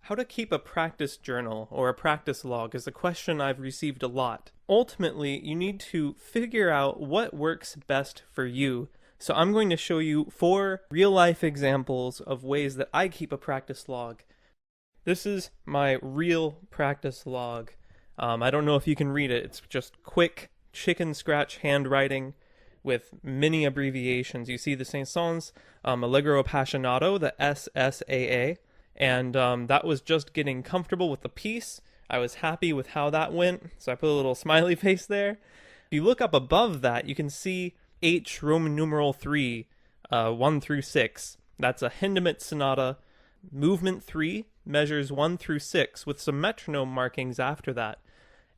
How to keep a practice journal or a practice log is a question I've received a lot. Ultimately, you need to figure out what works best for you. So I'm going to show you 4 real-life examples of ways that I keep a practice log. This is my real practice log. I don't know if you can read it. It's just quick, chicken scratch handwriting with many abbreviations. You see the Saint-Saëns, Allegro Appassionato, the SSAA. And that was just getting comfortable with the piece. I was happy with how that went, so I put a little smiley face there. If you look up above that, you can see H Roman numeral 3, 1 through 6. That's a Hindemith sonata. Movement 3 measures 1 through 6 with some metronome markings after that.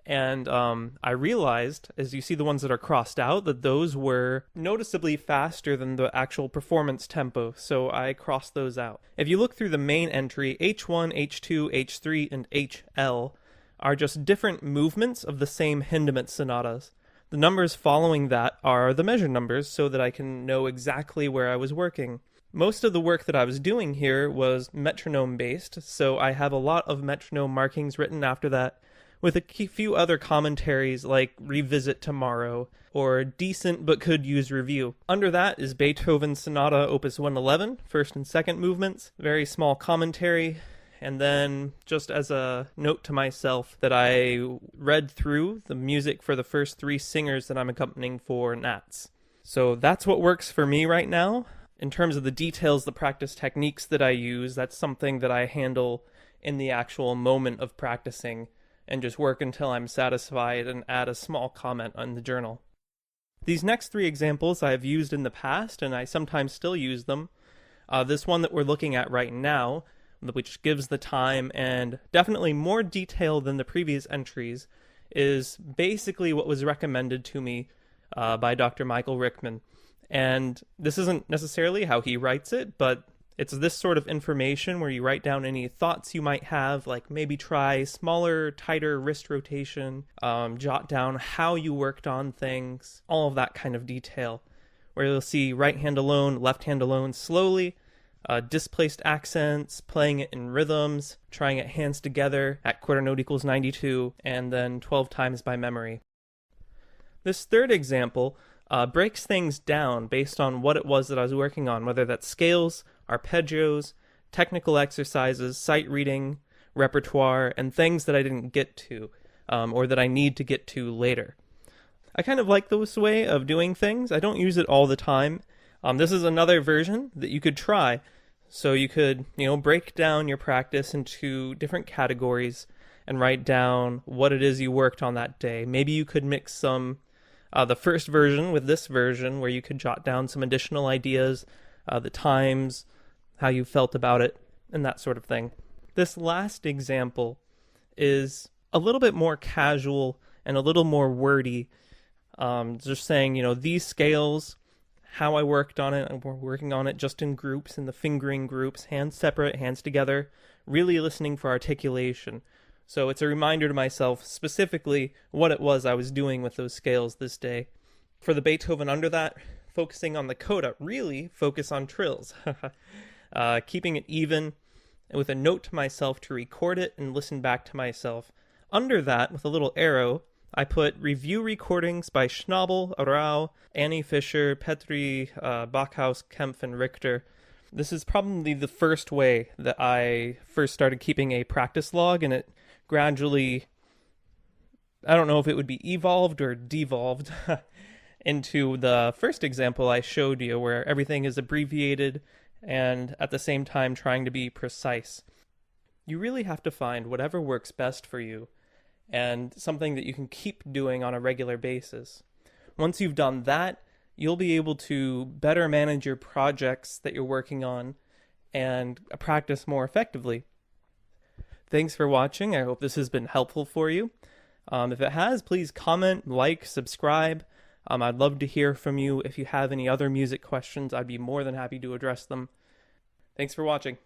And I realized, as you see the ones that are crossed out, that those were noticeably faster than the actual performance tempo, so I crossed those out. If you look through the main entry, H1, H2, H3, and HL are just different movements of the same Hindemith sonatas. The numbers following that are the measure numbers, so that I can know exactly where I was working. Most of the work that I was doing here was metronome-based, so I have a lot of metronome markings written after that, with a few other commentaries like Revisit Tomorrow or Decent but Could Use Review. Under that is Beethoven's Sonata Opus 111, first and second movements, very small commentary, and then just as a note to myself that I read through the music for the first 3 singers that I'm accompanying for Nats. So that's what works for me right now. In terms of the details, the practice techniques that I use, that's something that I handle in the actual moment of practicing, and just work until I'm satisfied and add a small comment on the journal. These next 3 examples I have used in the past, and I sometimes still use them. This one that we're looking at right now, which gives the time and definitely more detail than the previous entries, is basically what was recommended to me by Dr. Michael Rickman. And this isn't necessarily how he writes it, but it's this sort of information where you write down any thoughts you might have, like maybe try smaller, tighter wrist rotation, jot down how you worked on things, all of that kind of detail, where you'll see right hand alone, left hand alone slowly, displaced accents, playing it in rhythms, trying it hands together at quarter note equals 92, and then 12 times by memory. This third example breaks things down based on what it was that I was working on, whether that's scales, arpeggios, technical exercises, sight reading, repertoire, and things that I didn't get to, or that I need to get to later. I kind of like this way of doing things. I don't use it all the time. This is another version that you could try. So you could, break down your practice into different categories and write down what it is you worked on that day. Maybe you could mix some the first version with this version, where you could jot down some additional ideas, the times, how you felt about it, and that sort of thing. This last example is a little bit more casual and a little more wordy. Just saying, these scales, how I worked on it, and we're working on it just in groups, in the fingering groups, hands separate, hands together, really listening for articulation. So it's a reminder to myself specifically what it was I was doing with those scales this day. For the Beethoven under that, focusing on the coda, really focus on trills. Keeping it even, with a note to myself to record it and listen back to myself. Under that, with a little arrow, I put review recordings by Schnabel, Rau, Annie Fischer, Petri, Backhaus, Kempf, and Richter. This is probably the first way that I first started keeping a practice log, and it gradually, I don't know if it would be evolved or devolved into the first example I showed you, where everything is abbreviated and at the same time trying to be precise. You really have to find whatever works best for you and something that you can keep doing on a regular basis. Once you've done that, you'll be able to better manage your projects that you're working on and practice more effectively. Thanks for watching. I hope this has been helpful for you. If it has, please comment, like, subscribe. I'd love to hear from you. If you have any other music questions, I'd be more than happy to address them. Thanks for watching.